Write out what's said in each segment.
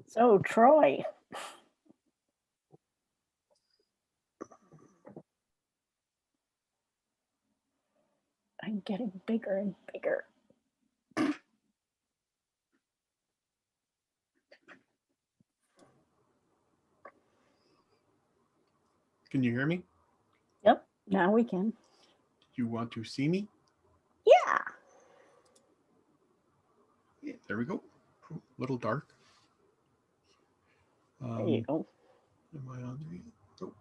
So, Troy, I'm getting bigger and bigger. Can you hear me? Yep, now we can. You want to see me? Yeah. Yeah, there we go. A little dark. There you go. Am I on there yet? Oh.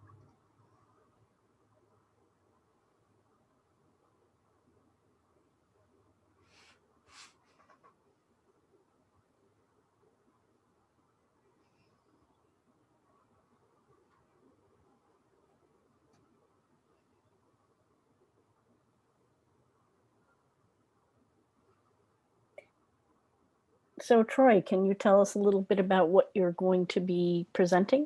So, Troy, can you tell us a little bit about what you're going to be presenting?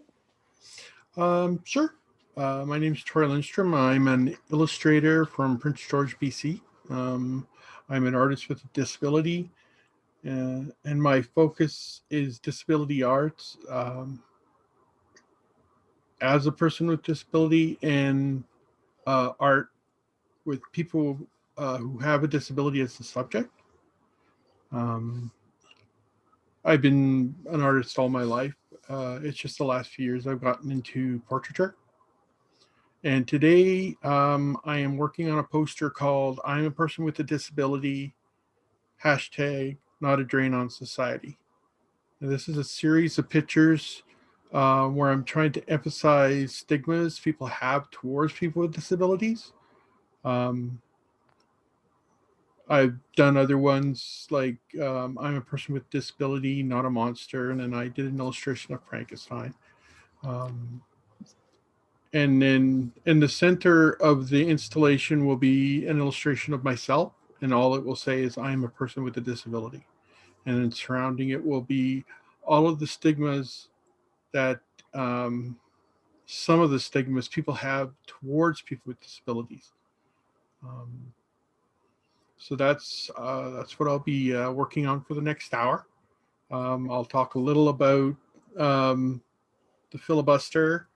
Sure. My name is Troy Lindstrom. I'm an illustrator from Prince George, BC. I'm an artist with a disability, and my focus is disability arts. As a person with disability and art with people who have a disability as the subject. I've been an artist all my life. It's just the last few years I've gotten into portraiture. And today I am working on a poster called I'm a Person with a Disability, hashtag not a drain on society. And this is a series of pictures where I'm trying to emphasize stigmas people have towards people with disabilities. I've done other ones like I'm a person with disability, not a monster, and then I did an illustration of Frankenstein. And then in the center of the installation will be an illustration of myself, and all it will say is I'm a person with a disability. And then surrounding it will be all of the stigmas that some of the stigmas people have towards people with disabilities. So that's what I'll be working on for the next hour. I'll talk a little about the filibuster,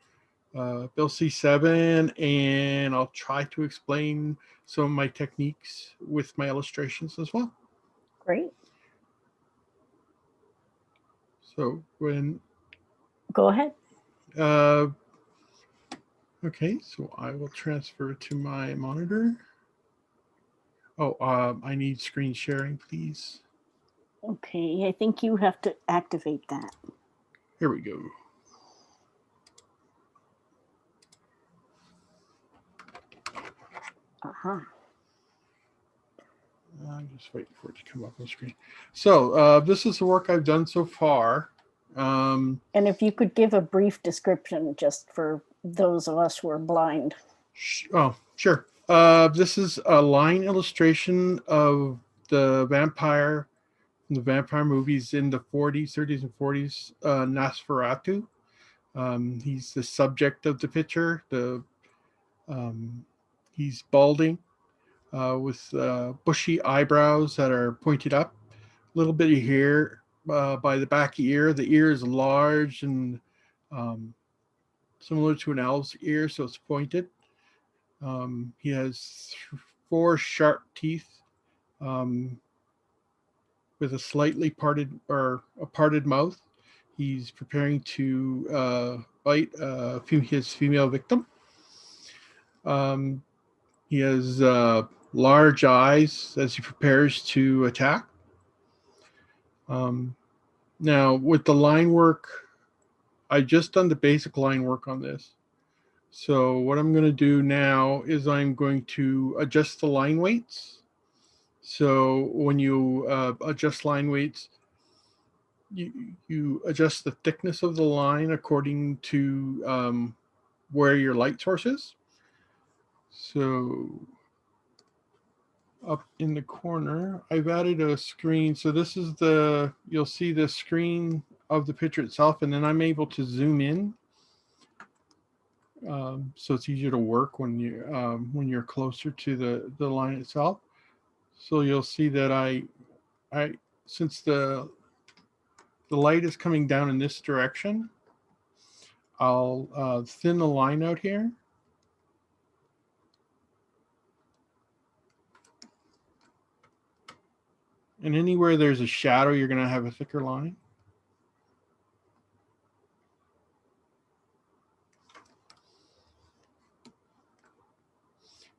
Bill C7, and I'll try to explain some of my techniques with my illustrations as well. Great. So when Go ahead. Okay, so I will transfer to my monitor. Oh, I need screen sharing, please. Okay, I think you have to activate that. Here we go. Uh-huh. I'm just waiting for it to come up on screen. So this is the work I've done so far. And if you could give a brief description just for those of us who are blind. Oh, sure. This is a line illustration of the vampire from the vampire movies in the 40s, 30s, and 40s, Nosferatu. He's the subject of the picture. He's balding with bushy eyebrows that are pointed up, a little bit of hair by the back of the ear. The ear is large and similar to an owl's ear, so it's pointed. He has 4 sharp teeth with a slightly parted or a parted mouth. He's preparing to bite his female victim. He has large eyes as he prepares to attack. Now, with the line work, I just done the basic line work on this. So what I'm going to do now is I'm going to adjust the line weights. So when you adjust line weights, you adjust the thickness of the line according to where your light source is. So up in the corner, I've added a screen. So this is you'll see the screen of the picture itself, and then I'm able to zoom in. So it's easier to work when you're closer to the line itself. So you'll see that I since the the light is coming down in this direction, I'll thin the line out here. And anywhere there's a shadow, you're going to have a thicker line.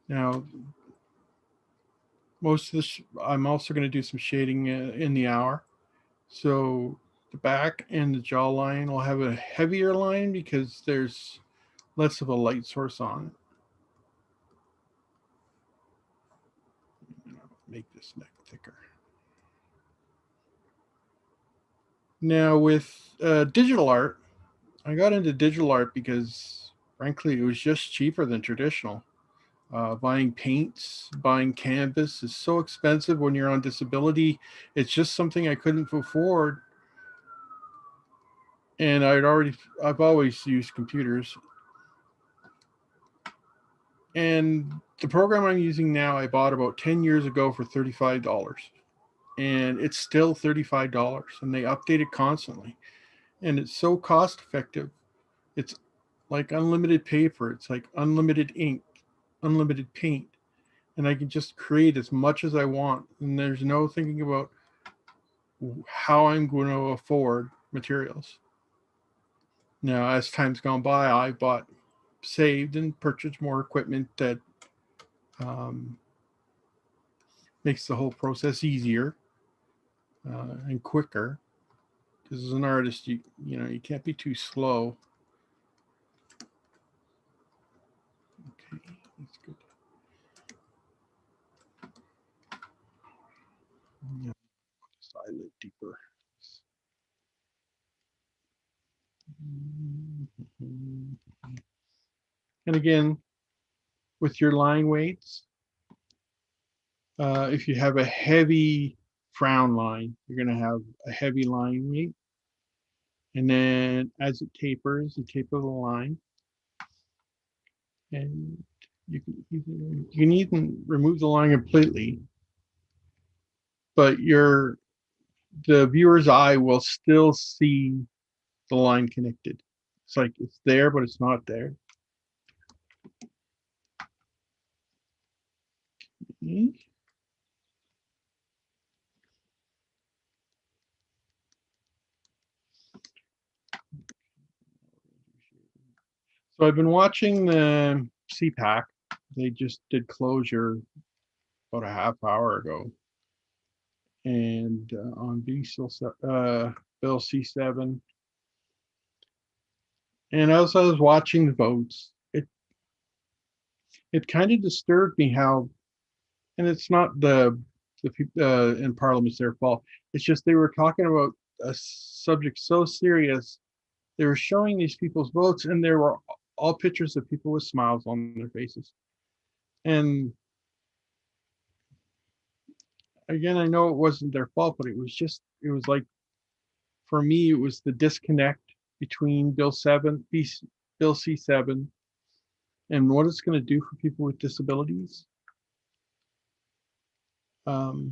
Now, most of this, I'm also going to do some shading in the hour. So the back and the jawline will have a heavier line because there's less of a light source on it. Make this neck thicker. Now with digital art, I got into digital art because frankly, it was just cheaper than traditional. Buying paints, buying canvas is so expensive when you're on disability. It's just something I couldn't afford. And I've always used computers. And the program I'm using now, I bought about 10 years ago for $35. And it's still $35. And they update it constantly. And it's so cost effective. It's like unlimited paper. It's like unlimited ink, unlimited paint. And I can just create as much as I want. And there's no thinking about how I'm going to afford materials. Now, as time's gone by, I saved and purchased more equipment that makes the whole process easier and quicker. Because as an artist, you can't be too slow. Okay, that's good. Yeah, silent deeper. And again, with your line weights, if you have a heavy frown line, you're going to have a heavy line weight. And then as it tapers, you taper the line. And you can even remove the line completely, but the viewer's eye will still see the line connected. It's like it's there, but it's not there. Okay. So I've been watching the CPAC. They just did closure about a half hour ago. And on Bill C7. And as I was watching the votes, it kind of disturbed me how, and it's not the people in Parliament's their fault. It's just they were talking about a subject so serious. They were showing these people's votes, and there were all pictures of people with smiles on their faces. And again, I know it wasn't their fault, but it was like, for me, it was the disconnect between Bill C7, and what it's going to do for people with disabilities that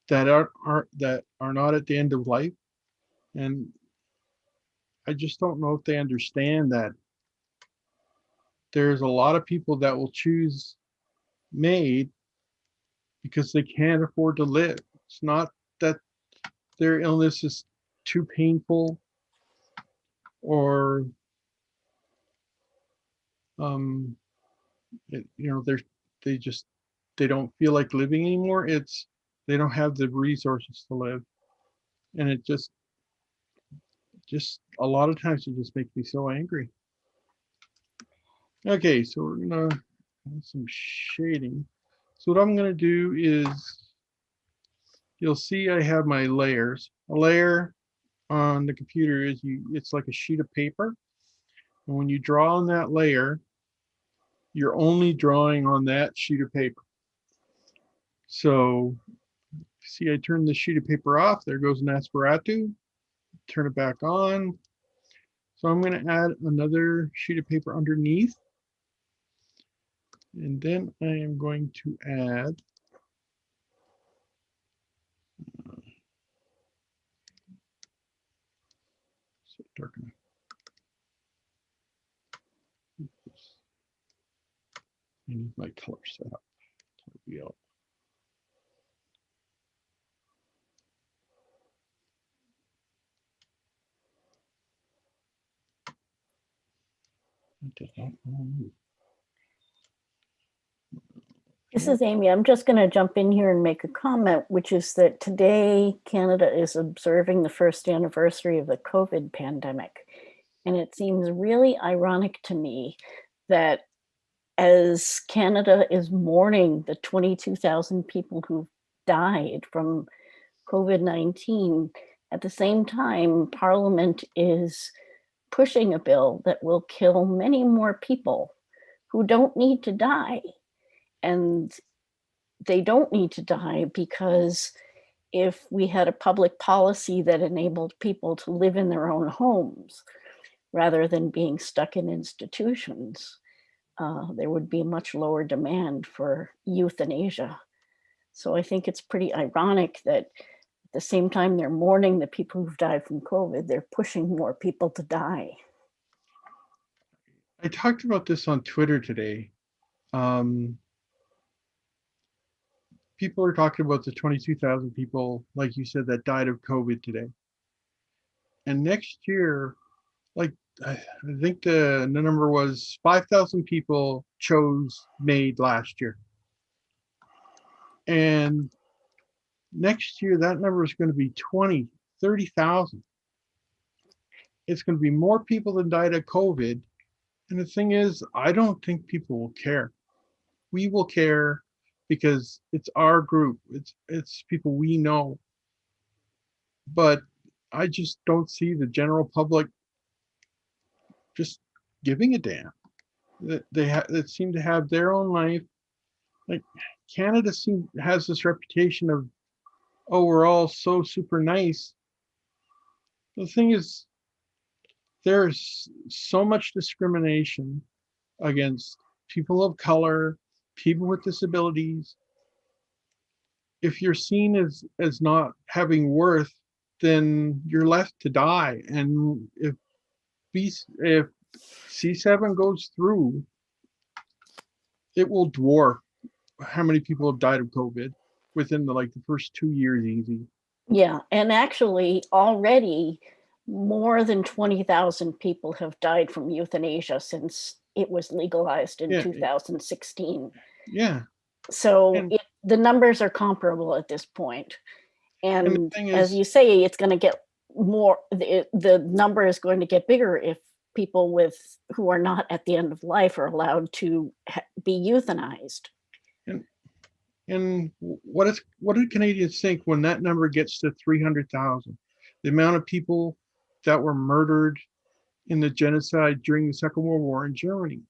are not at the end of life. And I just don't know if they understand that there's a lot of people that will choose MAID because they can't afford to live. It's not that their illness is too painful or they don't feel like living anymore. It's they don't have the resources to live. And it just a lot of times it just makes me so angry. Okay, so we're gonna add some shading. So what I'm gonna do is, you'll see I have my layers. A layer on the computer is it's like a sheet of paper. And when you draw on that layer, you're only drawing on that sheet of paper. So see, I turn the sheet of paper off. There goes Nosferatu. Turn it back on. So I'm going to add another sheet of paper underneath. And then I am going to add dark enough. I need my color set up. Yellow. This is Amy. I'm just going to jump in here and make a comment, which is that today Canada is observing the first anniversary of the COVID pandemic. And it seems really ironic to me that as Canada is mourning the 22,000 people who died from COVID-19, at the same time, Parliament is pushing a bill that will kill many more people who don't need to die. And they don't need to die because if we had a public policy that enabled people to live in their own homes rather than being stuck in institutions, there would be a much lower demand for euthanasia. So I think it's pretty ironic that at the same time they're mourning the people who've died from COVID, they're pushing more people to die. I talked about this on Twitter today. People are talking about the 22,000 people, like you said, that died of COVID today. And next year, like I think the number was 5,000 people chose MAID last year. And next year, that number is going to be 20, 30,000. It's going to be more people than died of COVID. And the thing is, I don't think people will care. We will care because it's our group. It's people we know. But I just don't see the general public just giving a damn. That seem to have their own life. Like Canada has this reputation of, oh, we're all so super nice. The thing is, there's so much discrimination against people of color, people with disabilities. If you're seen as not having worth, then you're left to die. And if C7 goes through, it will dwarf how many people have died of COVID within the first 2 years easy. Yeah, and actually already more than 20,000 people have died from euthanasia since it was legalized in 2016. Yeah. So the numbers are comparable at this point. And as you say, it's going to get more, the number is going to get bigger if people who are not at the end of life are allowed to be euthanized. And what do Canadians think when that number gets to 300,000? The amount of people that were murdered in the genocide during the Second World War in Germany.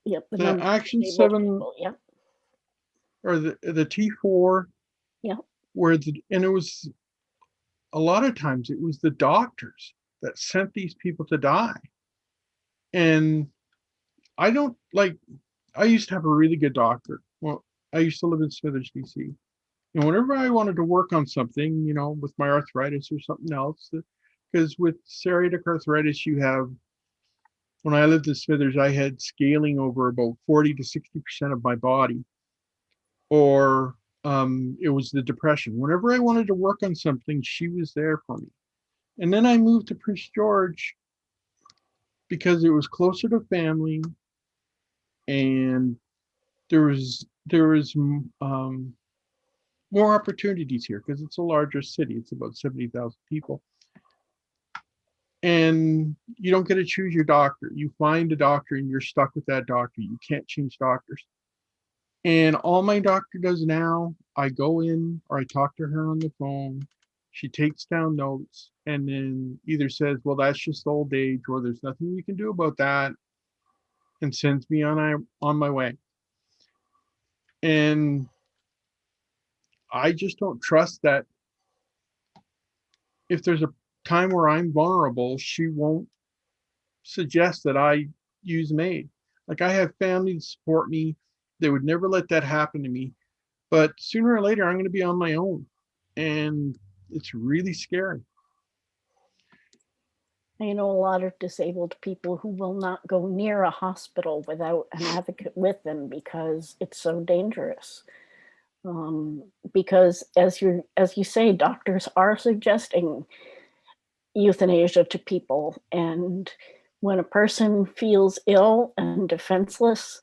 Yep. The Action 7, people, yep. Or the T4, yeah, and it was a lot of times it was the doctors that sent these people to die. And I used to have a really good doctor. Well, I used to live in Smithers, BC. And whenever I wanted to work on something, with my arthritis or something else, because with psoriatic arthritis, when I lived in Smithers, I had scaling over about 40 to 60% of my body. Or it was the depression. Whenever I wanted to work on something, she was there for me. And then I moved to Prince George because it was closer to family, and there was more opportunities here because it's a larger city. It's about 70,000 people. And you don't get to choose your doctor. You find a doctor and you're stuck with that doctor. You can't change doctors. And all my doctor does now, I go in or I talk to her on the phone. She takes down notes and then either says, well, that's just old age, or there's nothing we can do about that, and sends me on my way. And I just don't trust that if there's a time where I'm vulnerable, she won't suggest that I use MAID. Like, I have family to support me. They would never let that happen to me. But sooner or later, I'm going to be on my own. And it's really scary. I know a lot of disabled people who will not go near a hospital without an advocate with them because it's so dangerous. Because as you say, doctors are suggesting euthanasia to people, and when a person feels ill and defenseless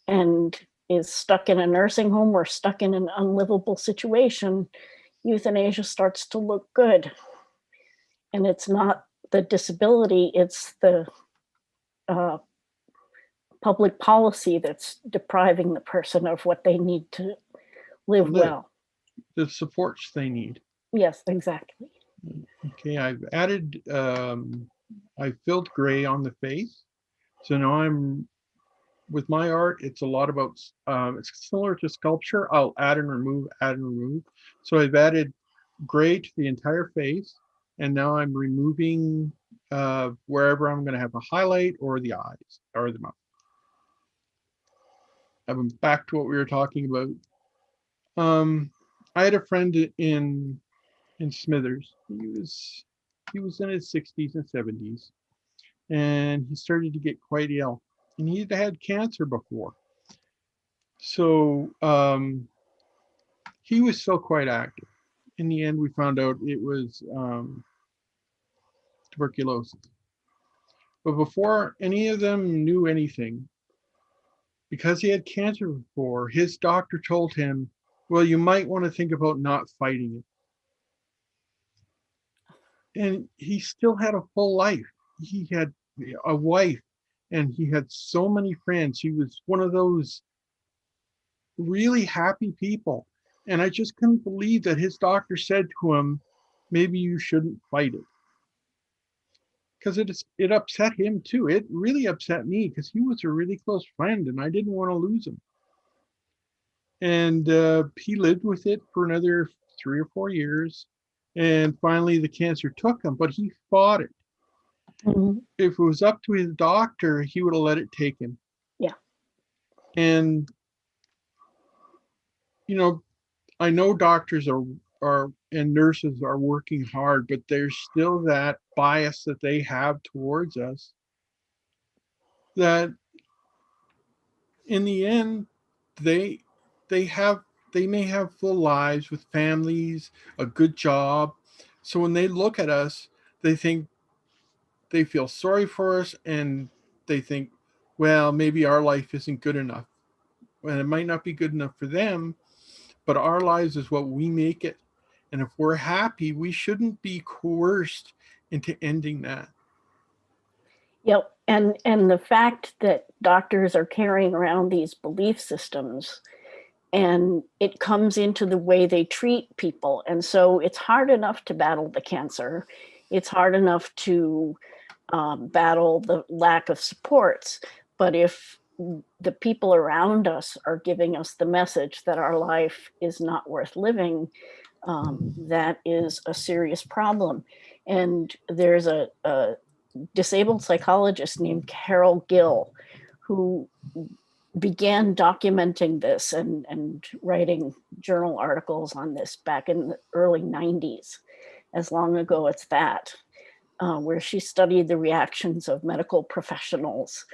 and is stuck in a nursing home or stuck in an unlivable situation, euthanasia starts to look good. And it's not the disability, it's the uh, public policy that's depriving the person of what they need to live well. The supports they need. Yes, exactly. Okay, I've added, I filled gray on the face. So now I'm, with my art, it's a lot about, it's similar to sculpture. I'll add and remove, add and remove. So I've added gray to the entire face. And now I'm removing wherever I'm going to have a highlight or the eyes or the mouth. I'm back to what we were talking about. I had a friend in Smithers. He was in his 60s and 70s, and he started to get quite ill. And he had cancer before, so he was still quite active. In the end, we found out it was tuberculosis. But before any of them knew anything, because he had cancer before, his doctor told him, well, you might want to think about not fighting it. And he still had a full life. He had a wife and he had so many friends. He was one of those really happy people. And I just couldn't believe that his doctor said to him, maybe you shouldn't fight it. Because it upset him too. It really upset me because he was a really close friend and I didn't want to lose him. And he lived with it for another 3 or 4 years. And finally the cancer took him, but he fought it. Mm-hmm. If it was up to his doctor, he would have let it take him. Yeah. And, you know, I know doctors are and nurses are working hard, but there's still that bias that they have towards us that in the end, they they have they may have full lives with families, a good job. So when they look at us, they think they feel sorry for us and they think, well, maybe our life isn't good enough. And it might not be good enough for them, but our lives is what we make it. And if we're happy, we shouldn't be coerced into ending that. Yep. And the fact that doctors are carrying around these belief systems, and it comes into the way they treat people. And so it's hard enough to battle the cancer. It's hard enough to battle the lack of supports. But if the people around us are giving us the message that our life is not worth living, that is a serious problem. And there's a disabled psychologist named Carol Gill who began documenting this and writing journal articles on this back in the early 90s, as long ago as that, where she studied the reactions of medical professionals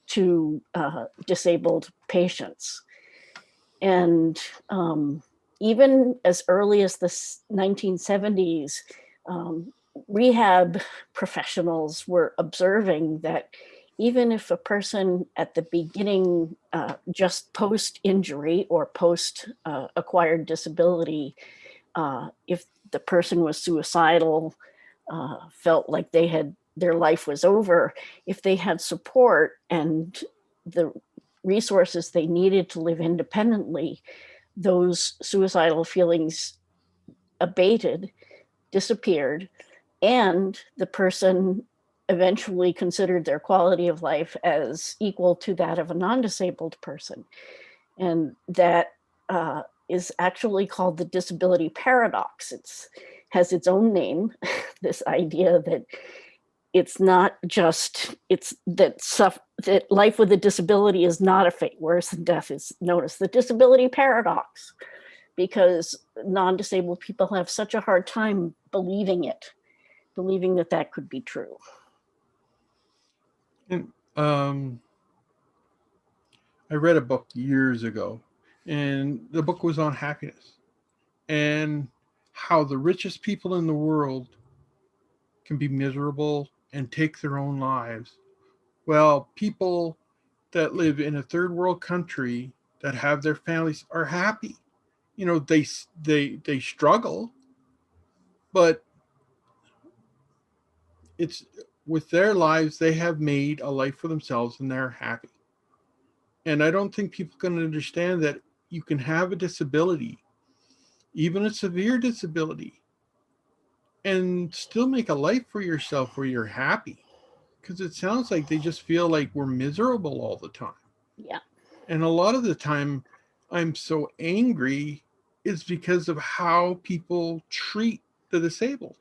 to disabled patients. And even as early as the 1970s, rehab professionals were observing that even if a person at the beginning, just post-injury or post-acquired disability, if the person was suicidal, felt like their life was over, if they had support and the resources they needed to live independently, those suicidal feelings abated, disappeared, and the person eventually considered their quality of life as equal to that of a non-disabled person. And that is actually called the disability paradox. It has its own name, this idea that it's not just, it's that that life with a disability is not a fate, whereas death is known as the disability paradox, because non-disabled people have such a hard time believing that that could be true. And I read a book years ago, and the book was on happiness and how the richest people in the world can be miserable and take their own lives. Well, people that live in a third world country that have their families are happy. You know, they struggle, but it's with their lives they have made a life for themselves and they're happy. And I don't think people can understand that you can have a disability, even a severe disability, and still make a life for yourself where you're happy. Because it sounds like they just feel like we're miserable all the time. Yeah. And a lot of the time, I'm so angry is because of how people treat the disabled.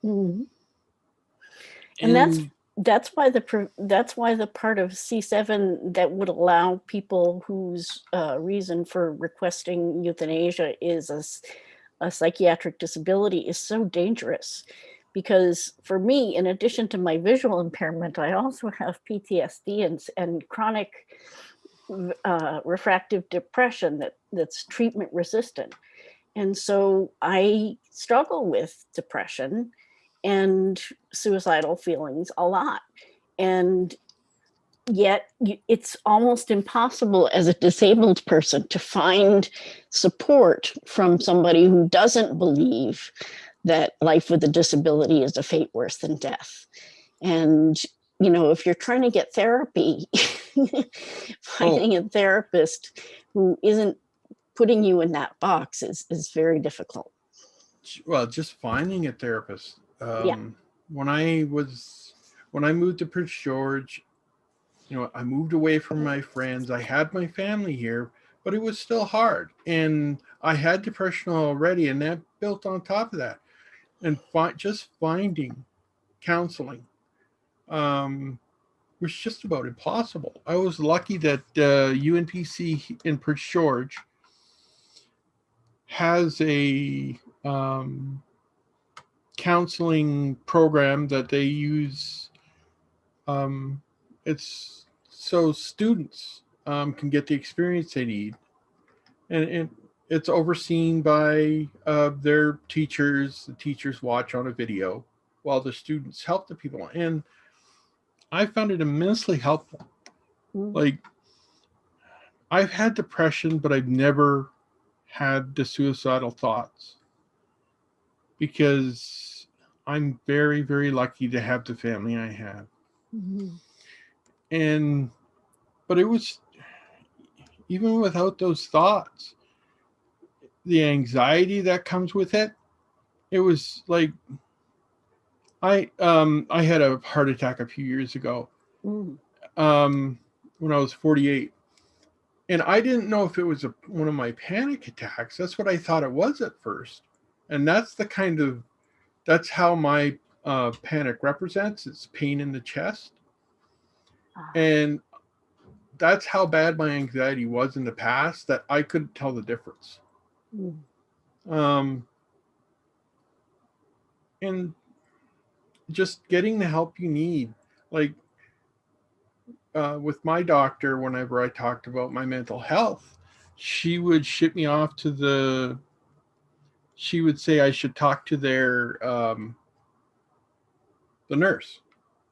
Mm-hmm. And And that's why the part of C7 that would allow people whose reason for requesting euthanasia is a psychiatric disability is so dangerous. Because for me, in addition to my visual impairment, I also have PTSD and chronic refractive depression that's treatment resistant. And so I struggle with depression and suicidal feelings a lot. And yet it's almost impossible as a disabled person to find support from somebody who doesn't believe that life with a disability is a fate worse than death. And if you're trying to get therapy, oh, finding a therapist who isn't putting you in that box is very difficult. well, just finding a therapist. Yeah. When I moved to Prince George, I moved away from my friends. I had my family here, but it was still hard. And I had depression already, and that built on top of that. And just finding counseling was just about impossible. I was lucky that UNPC in Prince George has a counseling program that they use. Um, it's so students can get the experience they need, and it's overseen by their teachers. The teachers watch on a video while the students help the people, and I found it immensely helpful. Mm. Like, I've had depression, but I've never had the suicidal thoughts because I'm very, very lucky to have the family I have. Mhm. And, but it was, even without those thoughts, the anxiety that comes with it, it was like, I had a heart attack a few years ago, Mm. um, when I was 48. And I didn't know if it was one of my panic attacks. That's what I thought it was at first. And that's how my panic represents. It's pain in the chest. Ah. And that's how bad my anxiety was in the past that I couldn't tell the difference. Mm. Um, and just getting the help you need. Like with my doctor, whenever I talked about my mental health, she would ship me off to she would say I should talk to the nurse,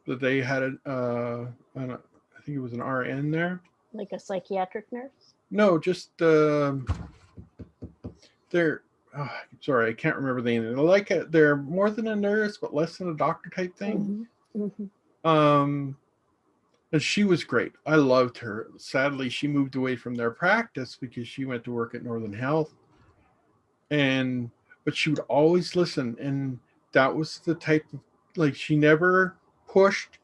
that they had I think it was an RN there. Like a psychiatric nurse? No, just they're oh, sorry, I can't remember the name. They're more than a nurse, but less than a doctor type thing. Mm-hmm. Mm-hmm. Um, and she was great. I loved her. Sadly, she moved away from their practice because she went to work at Northern Health, and but she would always listen, and that was the type of, like, she never pushed.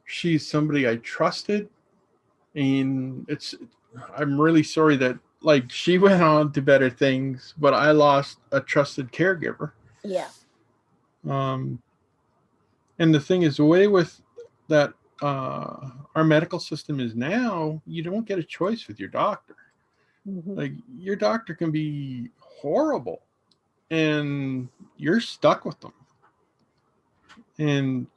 She's somebody I trusted, and I'm really sorry that, like, she went on to better things, but I lost a trusted caregiver. Yeah. Um, and the thing is, the way with that our medical system is now, you don't get a choice with your doctor. Mm-hmm. Like, your doctor can be horrible, and you're stuck with them. And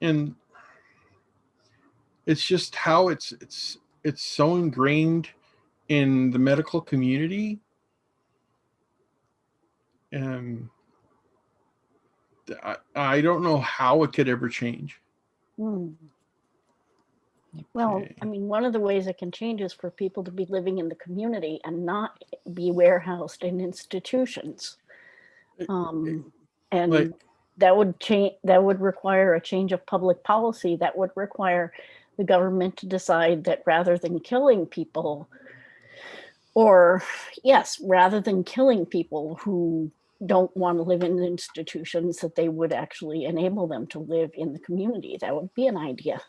And it's just how it's so ingrained in the medical community. And I don't know how it could ever change. Mm. Well, I mean, one of the ways it can change is for people to be living in the community and not be warehoused in institutions. And Like, that would change, that would require a change of public policy. That would require the government to decide that rather than killing people, or yes, rather than killing people who don't want to live in institutions, that they would actually enable them to live in the community. That would be an idea.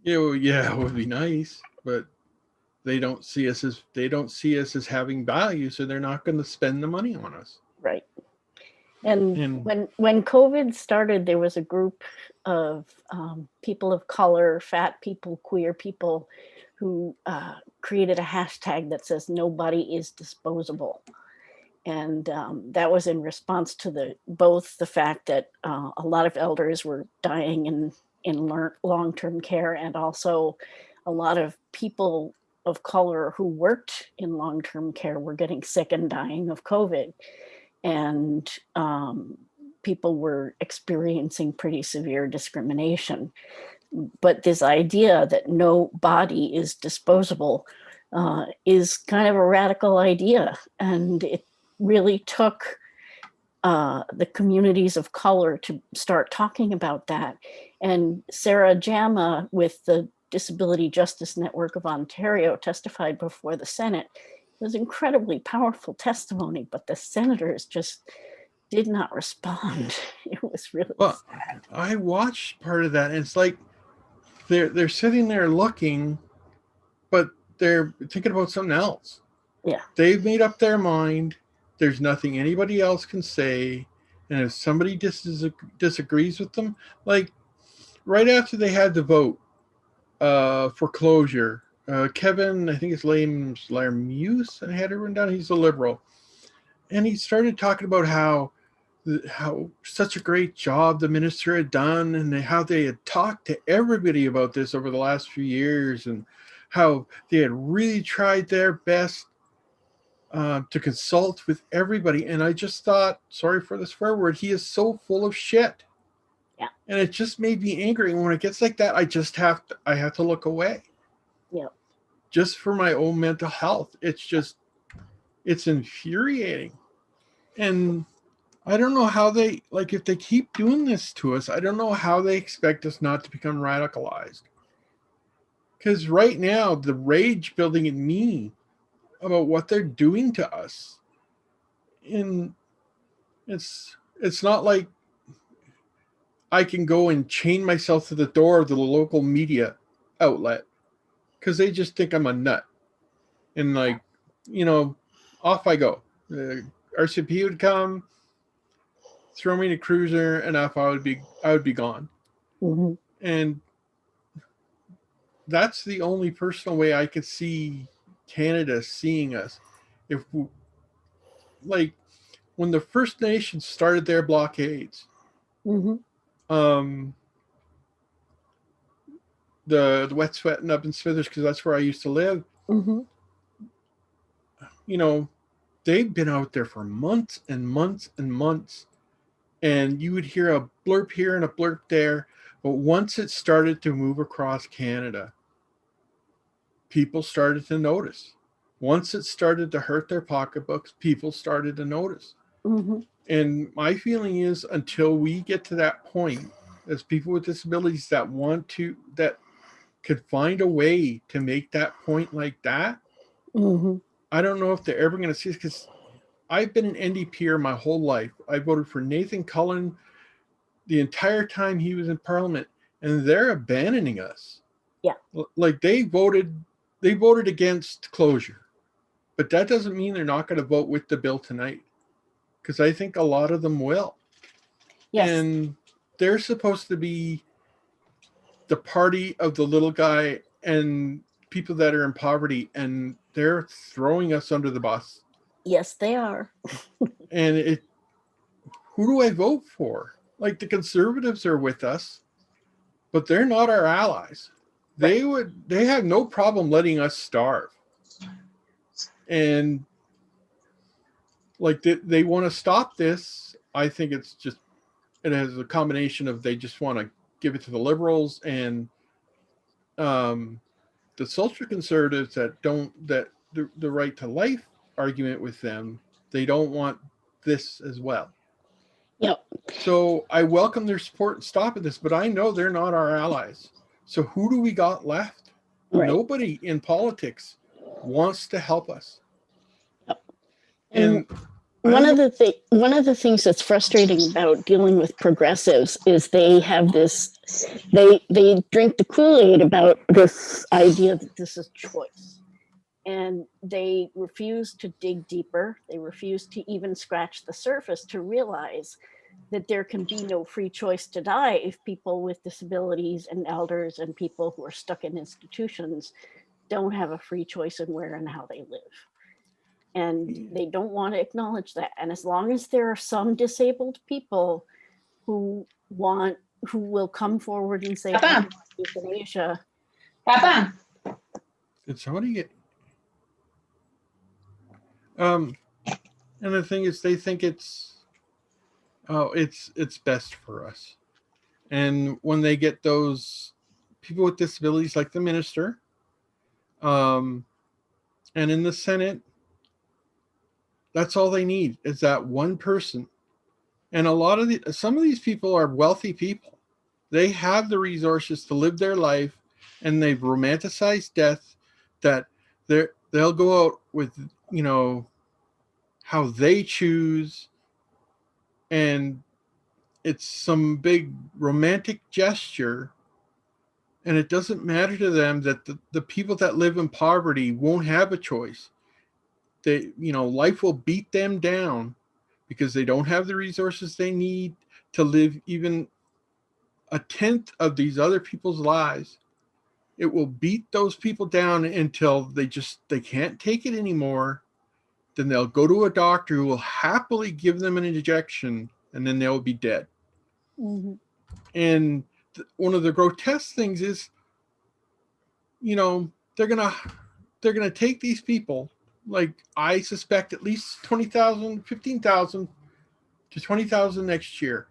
yeah, it would be nice, but they don't see us as having value, so they're not going to spend the money on us. Right. And And when COVID started, there was a group of people of color, fat people, queer people, who created a hashtag that says "Nobody is disposable," and that was in response to both the fact that a lot of elders were dying in long-term care, and also a lot of people of color who worked in long-term care were getting sick and dying of COVID. And people were experiencing pretty severe discrimination. But this idea that no body is disposable is kind of a radical idea. And it really took the communities of color to start talking about that. And Sarah Jama with the Disability Justice Network of Ontario testified before the Senate. It was incredibly powerful testimony, but the senators just did not respond. It was really sad. I watched part of that, and it's like they're sitting there looking, but they're thinking about something else. Yeah. They've made up their mind. There's nothing anybody else can say, and if somebody disagrees with them, like right after they had the vote for closure, Kevin, I think his name's Larmuse, and I had it written down. He's a liberal, and he started talking about how such a great job the minister had done, and how they had talked to everybody about this over the last few years, and how they had really tried their best to consult with everybody. And I just thought, sorry for the swear word, he is so full of shit. Yeah. And it just made me angry. And when it gets like that, I have to look away. Yeah. Just for my own mental health. It's infuriating. And I don't know how if they keep doing this to us, I don't know how they expect us not to become radicalized. Because right now, the rage building in me about what they're doing to us, and it's not like I can go and chain myself to the door of the local media outlet because they just think I'm a nut. And off I go. The RCP would come, throw me in a cruiser, and off I would be gone. Mm-hmm. And that's the only personal way I could see Canada seeing us. If when the First Nations started their blockades, Mm-hmm. The wet sweating up in Smithers, because that's where I used to live. Mm-hmm. They've been out there for months and months and months, and you would hear a blurb here and a blurb there. But once it started to move across Canada, people started to notice. Once it started to hurt their pocketbooks, people started to notice. Mm-hmm. And my feeling is, until we get to that point, as people with disabilities that could find a way to make that point like that, Mm-hmm. I don't know if they're ever going to see it, because I've been an NDPer my whole life. I voted for Nathan Cullen the entire time he was in Parliament, and they're abandoning us. Yeah. Like they voted against closure, but that doesn't mean they're not going to vote with the bill tonight, because I think a lot of them will. Yes. And they're supposed to be the party of the little guy and people that are in poverty, and they're throwing us under the bus. Yes, they are. And who do I vote for? Like, the Conservatives are with us. but they're not our allies. Right. They have no problem letting us starve. And like they want to stop this. I think it has a combination of they just want to give it to the liberals and the social conservatives that the right to life argument with them. They don't want this as well. Yep. So I welcome their support in stopping this, but I know they're not our allies. So who do we got left? Right. Nobody in politics wants to help us. Yep. And one of the things that's frustrating about dealing with progressives is they have this, they drink the Kool-Aid about this idea that this is choice, and they refuse to dig deeper. They refuse to even scratch the surface to realize that there can be no free choice to die if people with disabilities and elders and people who are stuck in institutions don't have a free choice in where and how they live. And they don't want to acknowledge that. And as long as there are some disabled people who will come forward and say, I want euthanasia. Papa. Did somebody get? And the thing is, they think it's best for us. And when they get those people with disabilities, like the minister, and in the Senate, that's all they need is that one person. And some of these people are wealthy people. They have the resources to live their life, and they've romanticized death that they'll go out with, how they choose, and it's some big romantic gesture, and it doesn't matter to them that the people that live in poverty won't have a choice. Life will beat them down because they don't have the resources they need to live even a tenth of these other people's lives. It will beat those people down until they can't take it anymore. Then they'll go to a doctor who will happily give them an injection, and then they'll be dead. Mm-hmm. And one of the grotesque things is, they're gonna take these people. Like, I suspect at least 20,000, 15,000 to 20,000 next year.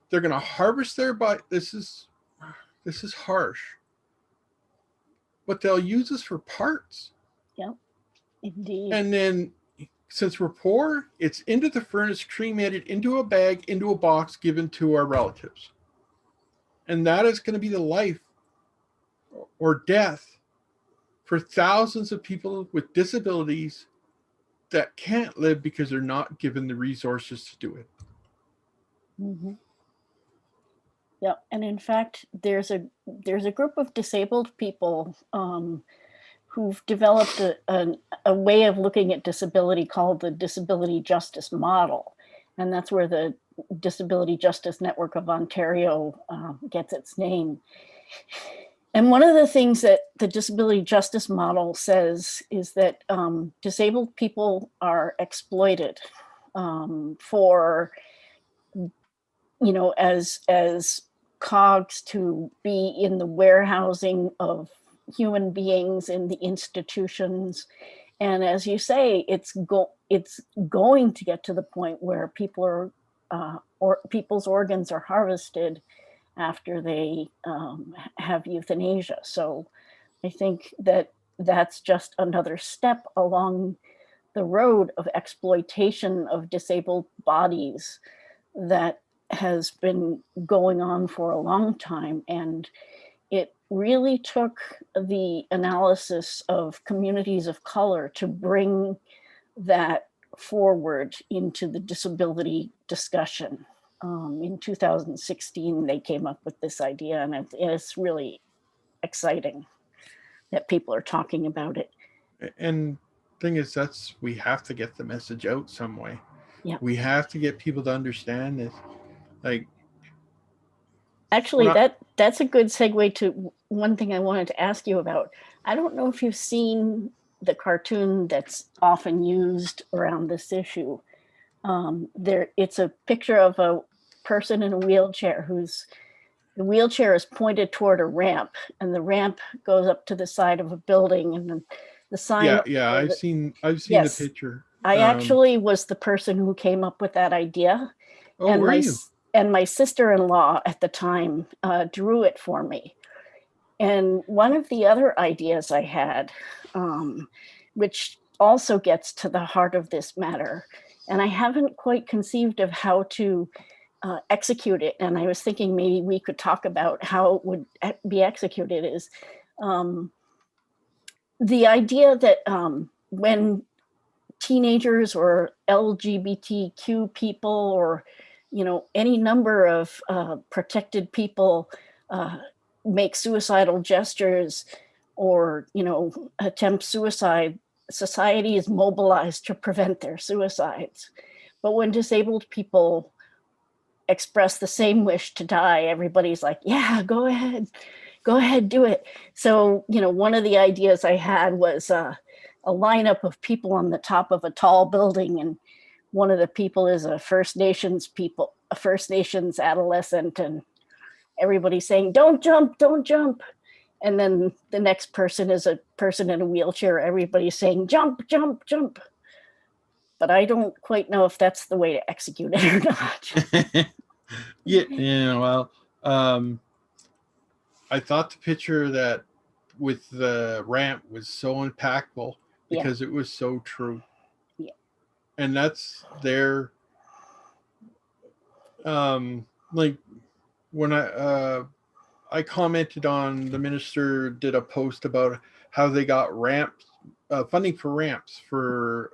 They're gonna harvest their body. This is harsh, but they'll use us for parts. Yep, indeed. And then, since we're poor, it's into the furnace, cremated, into a bag, into a box, given to our relatives. And that is going to be the life or death for thousands of people with disabilities that can't live because they're not given the resources to do it. Mm-hmm. Yeah, and in fact, there's a group of disabled people who've developed a way of looking at disability called the disability justice model, and that's where the Disability Justice Network of Ontario gets its name. And one of the things that the disability justice model says is that disabled people are exploited for, as cogs to be in the warehousing of human beings in the institutions. And as you say, it's going to get to the point where people are or people's organs are harvested after they have euthanasia. So I think that that's just another step along the road of exploitation of disabled bodies that has been going on for a long time. And it really took the analysis of communities of color to bring that forward into the disability discussion. In 2016, they came up with this idea, and it's really exciting that people are talking about it. And thing is, we have to get the message out some way. Yeah. We have to get people to understand this. Like, actually, that's a good segue to one thing I wanted to ask you about. I don't know if you've seen the cartoon that's often used around this issue. It's a picture of a person in a wheelchair who's The wheelchair is pointed toward a ramp, and the ramp goes up to the side of a building, and then the sign. Yeah. I've seen the Yes, picture. I actually was the person who came up with that idea, Oh, and were you? my sister-in-law at the time drew it for me. And one of the other ideas I had, which also gets to the heart of this matter, and I haven't quite conceived of how to execute it, and I was thinking maybe we could talk about how it would be executed, is the idea that when teenagers or LGBTQ people, or any number of protected people make suicidal gestures, or attempt suicide, society is mobilized to prevent their suicides. But when disabled people express the same wish to die, everybody's like, yeah, go ahead, do it. So one of the ideas I had was a lineup of people on the top of a tall building, and one of the people is a First Nations adolescent, and everybody's saying, don't jump, don't jump. And then the next person is a person in a wheelchair. Everybody's saying, jump, jump, jump. But I don't quite know if that's the way to execute it or not. Yeah. Well, I thought the picture that with the ramp was so impactful because it was so true. Yeah. And that's their, like when I commented on, the minister did a post about how they got ramps, funding for ramps for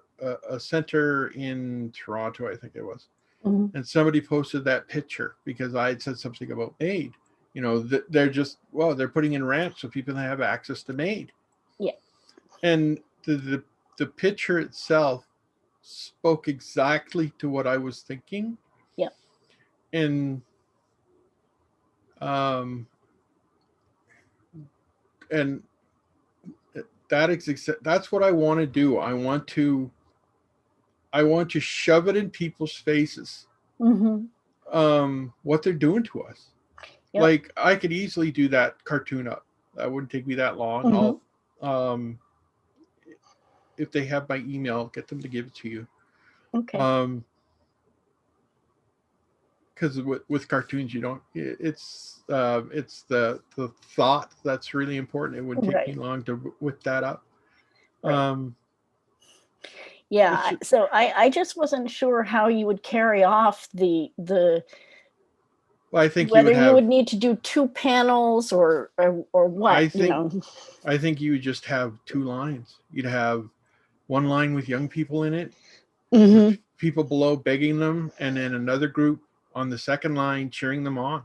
a center in Toronto, I think it was. Mm-hmm. And somebody posted that picture because I had said something about MAID. They're just, they're putting in ramps so people have access to MAID. Yeah. And the picture itself spoke exactly to what I was thinking. Yeah. And that's what I want to do. I want to shove it in people's faces. Mm-hmm. What they're doing to us. Yep. Like I could easily do that cartoon up. That wouldn't take me that long. Mm-hmm. I'll if they have my email, get them to give it to you. Okay. Because with cartoons, you don't. It's the thought that's really important. It wouldn't take me long to whip that up. Right. Yeah. So I just wasn't sure how you would carry off the. Well, I think whether you would need to do 2 panels or what. I think you would just have 2 lines. You'd have one line with young people in it, mm-hmm. people below begging them, and then another group on the second line cheering them on.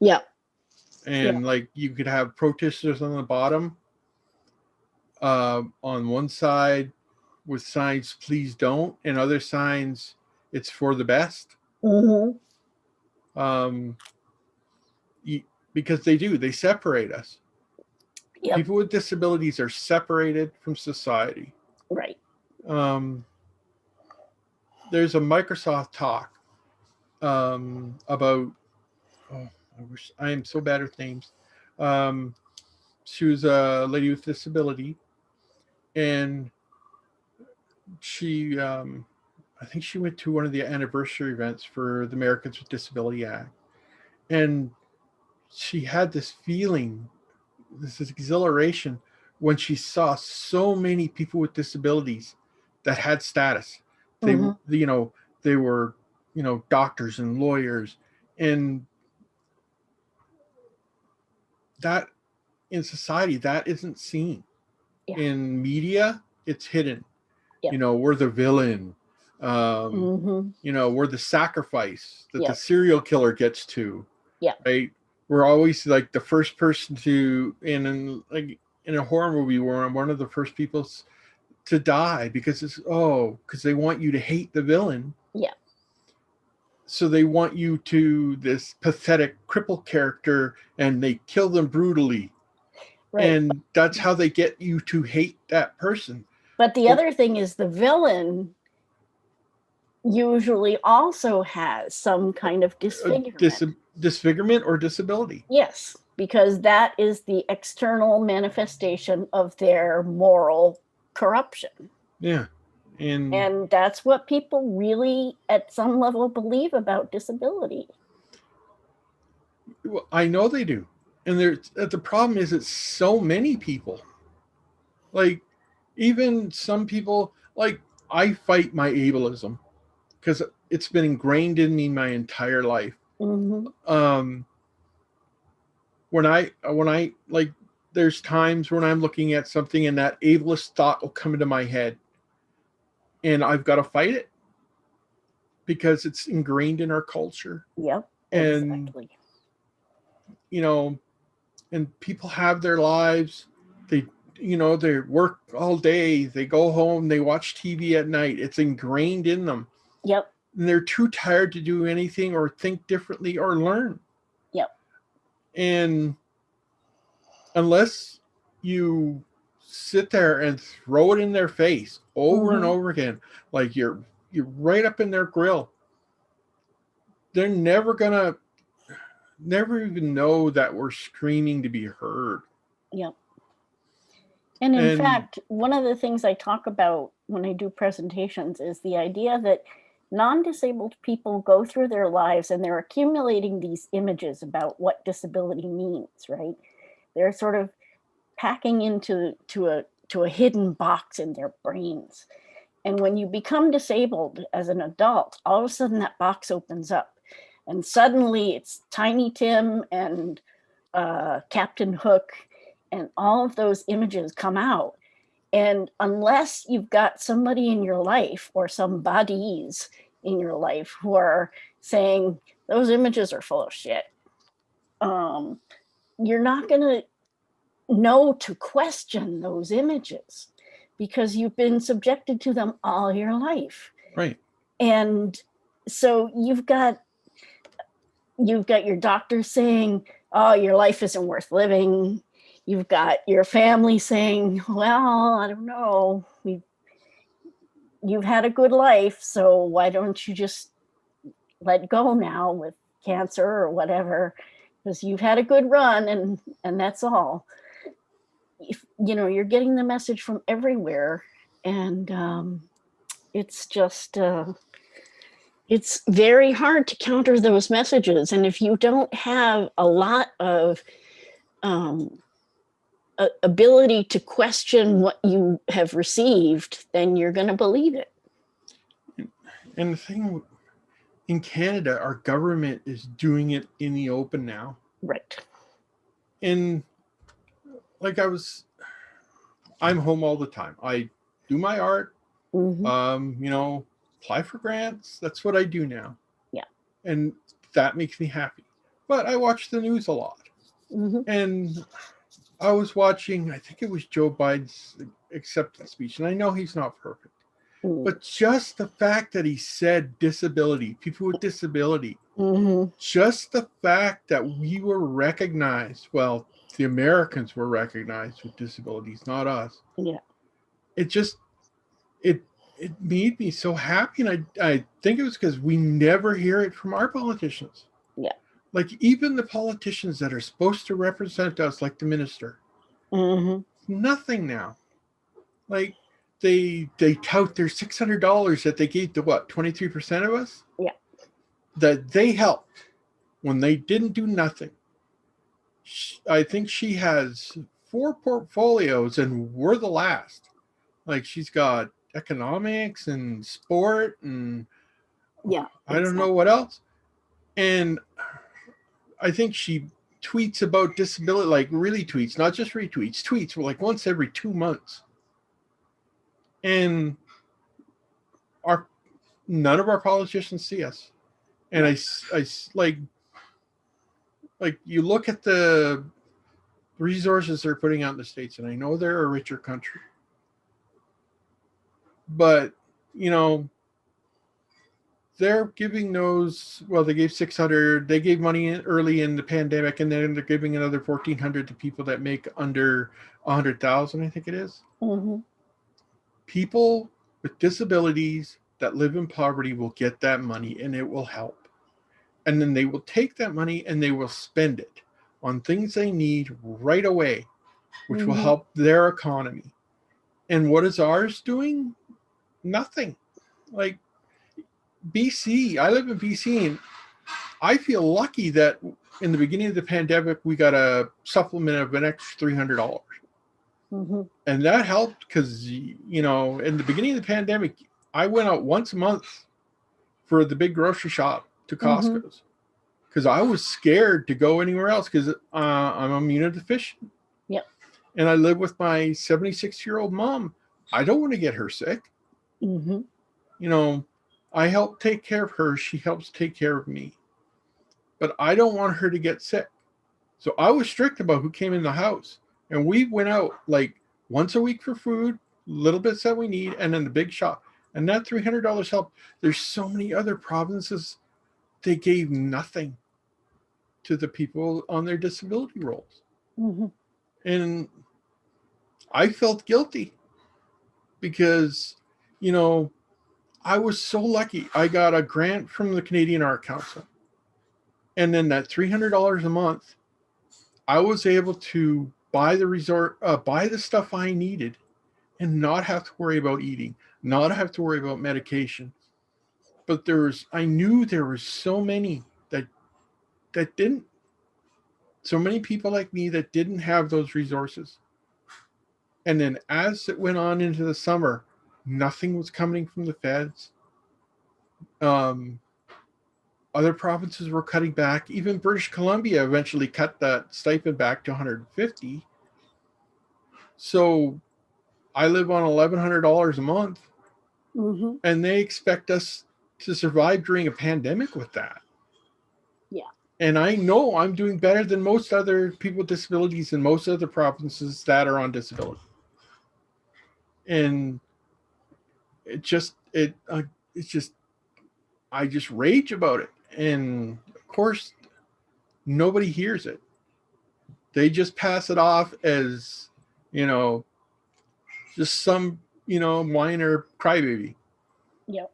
Yeah. And like you could have protesters on the bottom, on one side with signs "Please don't," and other signs "It's for the best." Mm-hmm. Because they separate us. Yep. People with disabilities are separated from society. Right. There's a Microsoft talk about, I am so bad with names. She was a lady with disability, and she, I think she went to one of the anniversary events for the Americans with Disability Act, and she had this feeling, this exhilaration, when she saw so many people with disabilities that had status. They, mm-hmm. They were, doctors and lawyers, and that in society, that isn't seen. Yeah. In media, it's hidden. Yep. We're the villain. Mm-hmm. We're the sacrifice that the serial killer gets to. Yeah. Right. We're always like the first person to, in a horror movie, we're one of the first people to die because because they want you to hate the villain. Yeah. So they want you to this pathetic cripple character, and they kill them brutally. Right. And that's how they get you to hate that person. But the other thing is the villain usually also has some kind of disfigurement. Disfigurement or disability. Yes, because that is the external manifestation of their moral corruption. Yeah. And that's what people really, at some level, believe about disability. Well, I know they do. And the problem is it's so many people. Like, even some people, like, I fight my ableism because it's been ingrained in me my entire life. Mm-hmm. When I like, there's times when I'm looking at something and that ableist thought will come into my head, and I've got to fight it because it's ingrained in our culture. Yep, exactly. And people have their lives. They they work all day, they go home, they watch TV at night. It's ingrained in them. Yep. And they're too tired to do anything or think differently or learn. Yep. And unless you sit there and throw it in their face over and over again, like you're right up in their grill, they're never even know that we're screaming to be heard. Yep. And in fact, one of the things I talk about when I do presentations is the idea that non-disabled people go through their lives and they're accumulating these images about what disability means, right? They're sort of packing into a hidden box in their brains. And when you become disabled as an adult, all of a sudden that box opens up. And suddenly it's Tiny Tim and Captain Hook, and all of those images come out. And unless you've got somebody in your life or some bodies in your life who are saying those images are full of shit, you're not going to know to question those images because you've been subjected to them all your life. Right. And so you've got your doctor saying, oh, your life isn't worth living. You've got your family saying, well, I don't know, you've had a good life, so why don't you just let go now with cancer or whatever, because you've had a good run and that's all. If, you're getting the message from everywhere, and it's just it's very hard to counter those messages. And if you don't have a lot of ability to question what you have received, then you're going to believe it. And the thing in Canada, our government is doing it in the open now. Right. And like I'm home all the time. I do my art, apply for grants. That's what I do now. Yeah. And that makes me happy. But I watch the news a lot. And I was watching, I think it was Joe Biden's acceptance speech, and I know he's not perfect. But just the fact that he said disability, people with disability, just the fact that we were recognized, well, the Americans were recognized with disabilities, not us. Yeah. It made me so happy. And I think it was because we never hear it from our politicians. Yeah. Like even the politicians that are supposed to represent us, like the minister, nothing now. Like they tout their $600 that they gave to 23% of us? Yeah. That they helped when they didn't do nothing. I think she has 4 portfolios and we're the last. Like she's got economics and sport and I don't know what else. And I think she tweets about disability, like really tweets, not just retweets, tweets like once every 2 months. And none of our politicians see us. And I like you look at the resources they're putting out in the States, and I know they're a richer country. But, they're giving those, well, they gave 600, they gave money early in the pandemic, and then they're giving another 1,400 to people that make under 100,000, I think it is. People with disabilities that live in poverty will get that money and it will help. And then they will take that money and they will spend it on things they need right away, which will help their economy. And what is ours doing? Nothing. Like BC, I live in BC, and I feel lucky that in the beginning of the pandemic, we got a supplement of an extra $300. And that helped because, you know, in the beginning of the pandemic, I went out once a month for the big grocery shop to Costco's because I was scared to go anywhere else because I'm immunodeficient. Yep. And I live with my 76-year-old mom. I don't want to get her sick. You know, I help take care of her. She helps take care of me. But I don't want her to get sick. So I was strict about who came in the house. And we went out like once a week for food, little bits that we need, and then the big shop. And that $300 helped. There's so many other provinces, they gave nothing to the people on their disability rolls. And I felt guilty because, you know, I was so lucky. I got a grant from the Canadian Art Council. And then that $300 a month, I was able to buy the stuff I needed and not have to worry about eating, not have to worry about medication. But I knew there were so many that didn't. So many people like me that didn't have those resources. And then as it went on into the summer, nothing was coming from the feds. Other provinces were cutting back. Even British Columbia eventually cut that stipend back to $150. So I live on $1,100 a month, and they expect us to survive during a pandemic with that. Yeah. And I know I'm doing better than most other people with disabilities in most other provinces that are on disability. And I just rage about it. And of course, nobody hears it. They just pass it off as, you know, just some, you know, minor crybaby. Yep.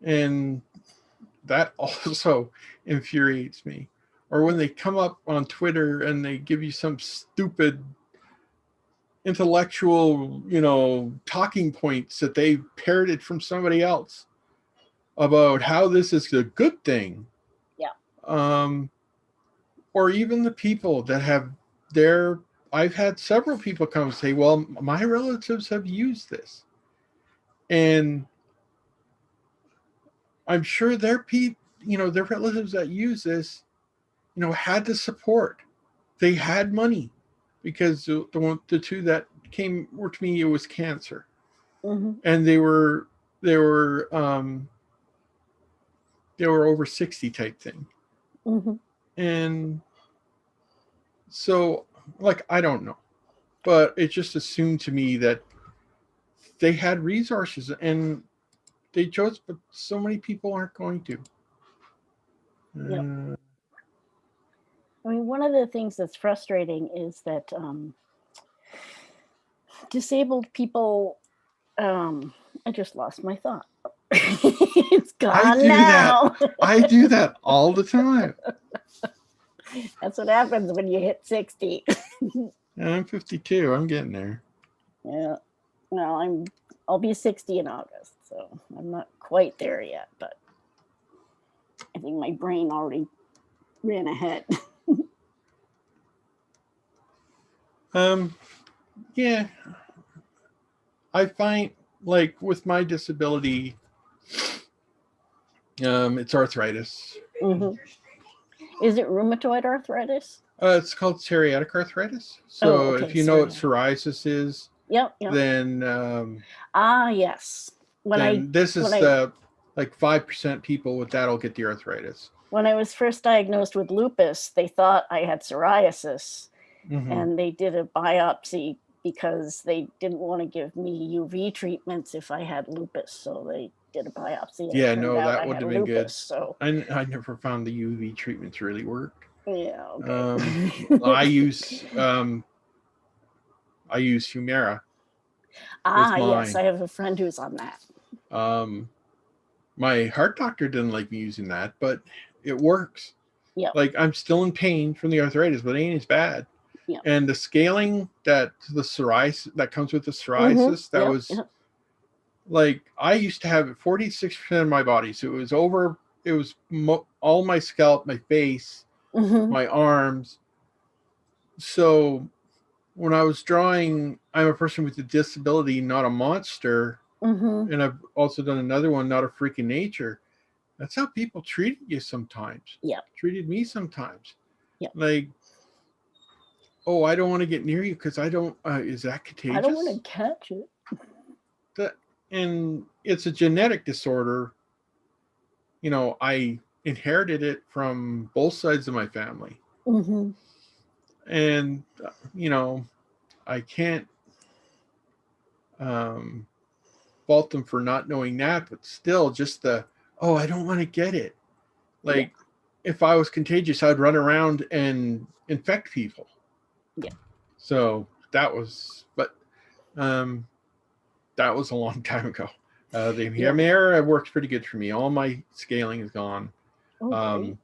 And that also infuriates me. Or when they come up on Twitter and they give you some stupid intellectual, you know, talking points that they parroted from somebody else about how this is a good thing. Yeah. Or even the people that have I've had several people come and say, well, my relatives have used this. And I'm sure their relatives that use this, you know, had the support. They had money because the two that came to me, it was cancer. And they were over 60 type thing. And so, like, I don't know, but it just assumed to me that they had resources and they chose, but so many people aren't going to. Yep. I mean, one of the things that's frustrating is that disabled people, I just lost my thought. It's gone now. I do that all the time. That's what happens when you hit 60. I'm 52. I'm getting there. Yeah. No, I'll be 60 in August, so I'm not quite there yet, but I think my brain already ran ahead. Yeah. I find, like, with my disability, it's arthritis. Is it rheumatoid arthritis? It's called psoriatic arthritis. So okay, if you know what psoriasis is, yep. Then yes. This is the like 5% people with that'll get the arthritis. When I was first diagnosed with lupus, they thought I had psoriasis, and they did a biopsy because they didn't want to give me UV treatments if I had lupus. So they did a biopsy. Yeah, no, that would have been good. So I never found the UV treatments really worked. Yeah. Okay. I use Humira. Yes, I have a friend who's on that. My heart doctor didn't like me using that, but it works. Yeah. Like, I'm still in pain from the arthritis, but it ain't as bad. Yeah. And the scaling that the psoriasis that comes with the Mm-hmm. psoriasis, that Yep. was Yep. like, I used to have 46% of my body. So it was over, it was all my scalp, my face, Mm-hmm. my arms. So when I was drawing, I'm a person with a disability, not a monster. Mm-hmm. And I've also done another one, not a freak in nature. That's how people treated you sometimes. Yeah. Treated me sometimes. Yeah. Like, oh, I don't want to get near you because I don't, is that contagious? I don't want to catch it. And it's a genetic disorder. You know, I inherited it from both sides of my family. Mm-hmm. And, you know, I can't fault them for not knowing that, but still, just oh, I don't want to get it. Like, if I was contagious, I'd run around and infect people. Yeah. So that was, but that was a long time ago. The Humira works pretty good for me. All my scaling is gone. Okay.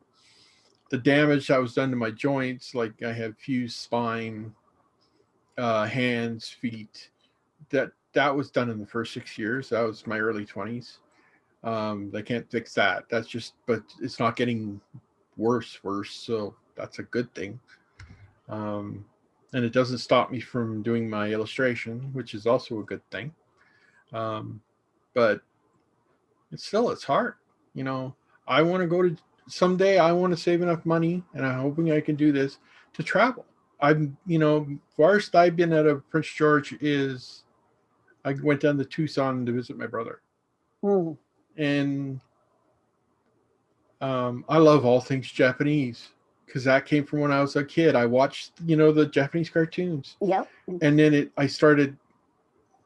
The damage that was done to my joints, like I have fused spine, hands, feet. That was done in the first 6 years. That was my early 20s. They can't fix that. That's just, but it's not getting worse. So that's a good thing. And it doesn't stop me from doing my illustration, which is also a good thing. But it's hard. You know, I want to go to, someday I want to save enough money, and I'm hoping I can do this, to travel. I'm, you know, farthest I've been out of Prince George is, I went down to Tucson to visit my brother. Mm. And I love all things Japanese, because that came from when I was a kid. I watched, you know, the Japanese cartoons. Yep. And then I started,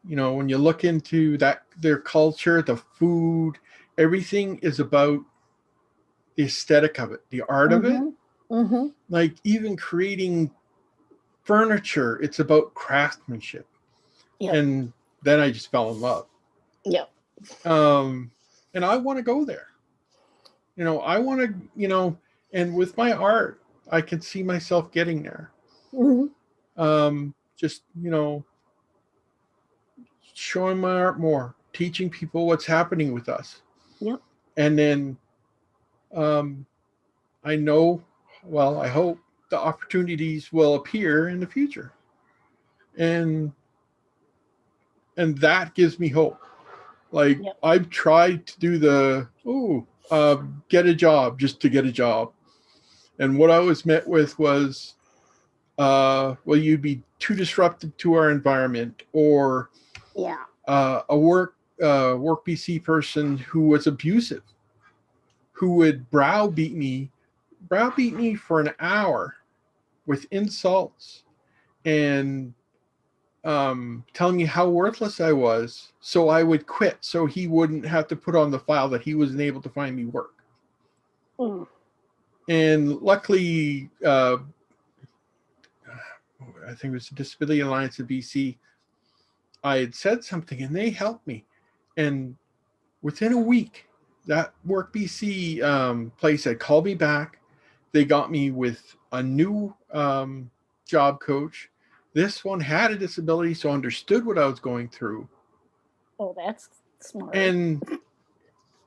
you know, when you look into that, their culture, the food, everything is about the aesthetic of it, the art of it. Mm-hmm. Like, even creating furniture, it's about craftsmanship. Yep. And then I just fell in love. Yep. And I want to go there. You know, I want to, you know, and with my art, I can see myself getting there. Mm-hmm. Just, you know, showing my art more, teaching people what's happening with us. Yep. And then I know, well, I hope the opportunities will appear in the future. And that gives me hope. Like, Yep. I've tried to do the, get a job just to get a job. And what I was met with was, well, you'd be too disruptive to our environment, or a work PC person who was abusive, who would browbeat me for an hour with insults and telling me how worthless I was, so I would quit, so he wouldn't have to put on the file that he wasn't able to find me work. Mm. And luckily, I think it was the Disability Alliance of BC, I had said something and they helped me. And within a week, that Work BC place had called me back. They got me with a new job coach. This one had a disability, so understood what I was going through. Oh, that's smart. And,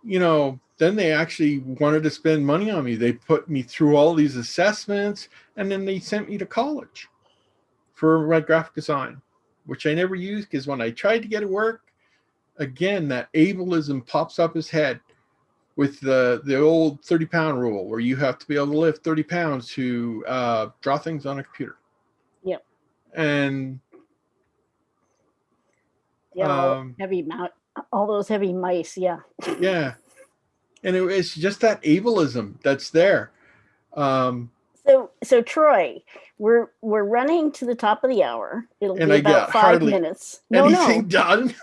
you know, then they actually wanted to spend money on me. They put me through all these assessments, and then they sent me to college for my graphic design, which I never used, because when I tried to get it work, again, that ableism pops up his head with the old 30-pound rule, where you have to be able to lift 30 pounds to draw things on a computer. Yep. And all those heavy mice. Yeah. Yeah. And it's just that ableism that's there. So Troy, we're running to the top of the hour. It'll be about 5 minutes. Anything done?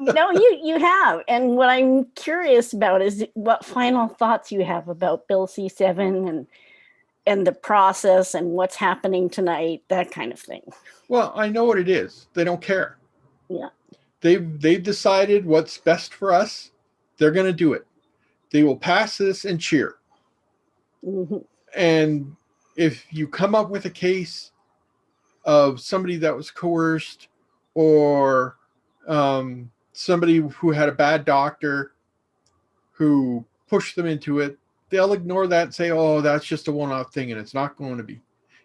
No, you have. And what I'm curious about is what final thoughts you have about Bill C7 and the process and what's happening tonight, that kind of thing. Well, I know what it is. They don't care. Yeah. they've decided what's best for us. They're going to do it. They will pass this and cheer. Mhm. And if you come up with a case of somebody that was coerced, or somebody who had a bad doctor who pushed them into it, they'll ignore that and say, oh, that's just a one-off thing, and it's not going to be.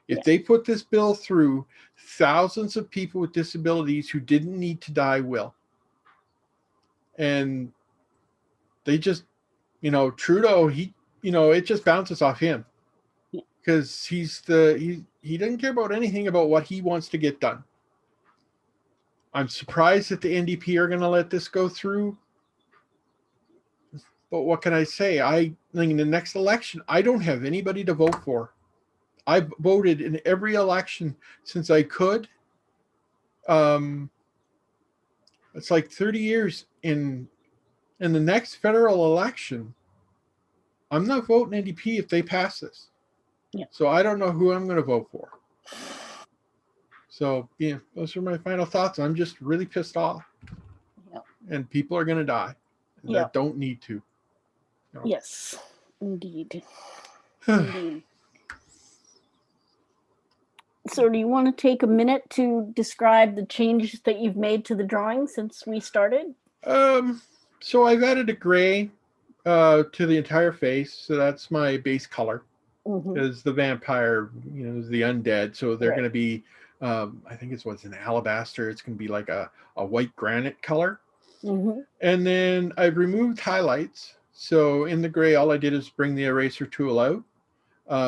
If they put this bill through, thousands of people with disabilities who didn't need to die will. And they just, Trudeau, it just bounces off him, because he doesn't care about anything about what he wants to get done. I'm surprised that the NDP are going to let this go through. But what can I say? In the next election, I don't have anybody to vote for. I've voted in every election since I could. It's like 30 years. In the next federal election, I'm not voting NDP if they pass this. Yeah. So I don't know who I'm going to vote for. So yeah, those are my final thoughts. I'm just really pissed off. Yeah. And people are going to die that don't need to. Yes, indeed. Indeed. So do you want to take a minute to describe the changes that you've made to the drawing since we started? So I've added a gray to the entire face. So that's my base color. Because the vampire, is the undead. So they're going to be, I think it's an alabaster. It's going to be like a white granite color. And then I've removed highlights. So in the gray, all I did is bring the eraser tool out.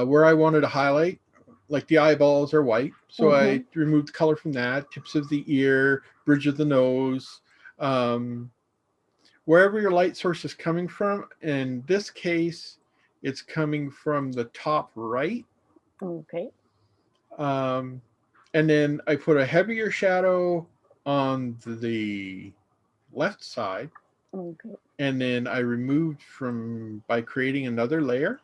Where I wanted to highlight, like the eyeballs are white. So I removed the color from that, tips of the ear, bridge of the nose, wherever your light source is coming from. In this case, it's coming from the top right. Okay. And then I put a heavier shadow on the left side. Okay. And then I removed by creating another layer.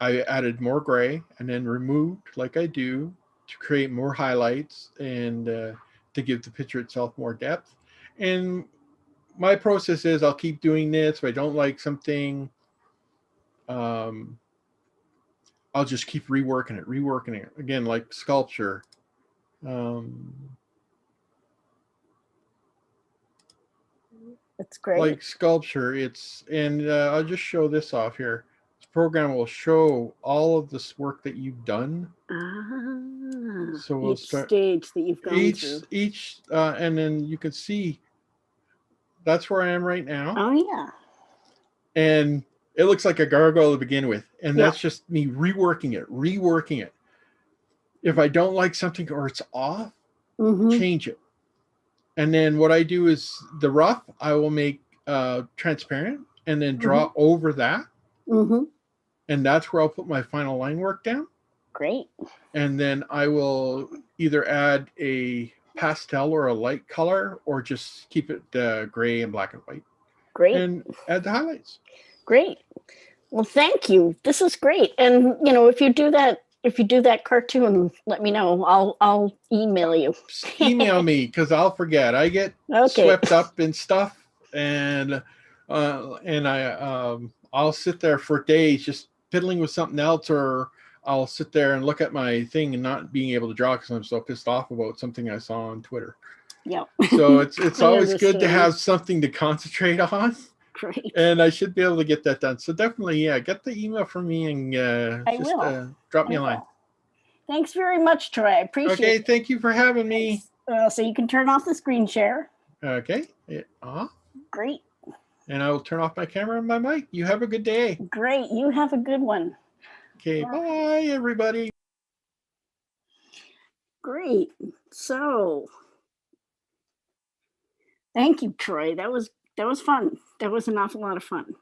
I added more gray and then removed, like I do, to create more highlights and to give the picture itself more depth. And my process is I'll keep doing this. If I don't like something, I'll just keep reworking it. Again, like sculpture. That's great. Like sculpture, I'll just show this off here. This program will show all of this work that you've done. So we'll start stage that you've gone through. And then you can see that's where I am right now. Oh yeah. And it looks like a gargoyle to begin with. And that's just me reworking it. If I don't like something or it's off, change it. And then what I do is the rough, I will make transparent and then draw over that. And that's where I'll put my final line work down. Great. And then I will either add a pastel or a light color, or just keep it gray and black and white. Great. And add the highlights. Great. Well, thank you. This is great. And if you do that cartoon, let me know. I'll email you. Email me, because I'll forget. I get swept up in stuff, and I'll sit there for days just fiddling with something else, or I'll sit there and look at my thing and not being able to draw because I'm so pissed off about something I saw on Twitter. Yeah. So it's always good to have something to concentrate on. Great. And I should be able to get that done. So definitely, get the email from me and just drop me a line. Thanks very much, Troy. I appreciate it. Okay, thank you for having me. So you can turn off the screen share. Okay. Great. And I will turn off my camera and my mic. You have a good day. Great. You have a good one. Okay, bye, everybody. Great. So, thank you, Troy. That was fun. That was an awful lot of fun.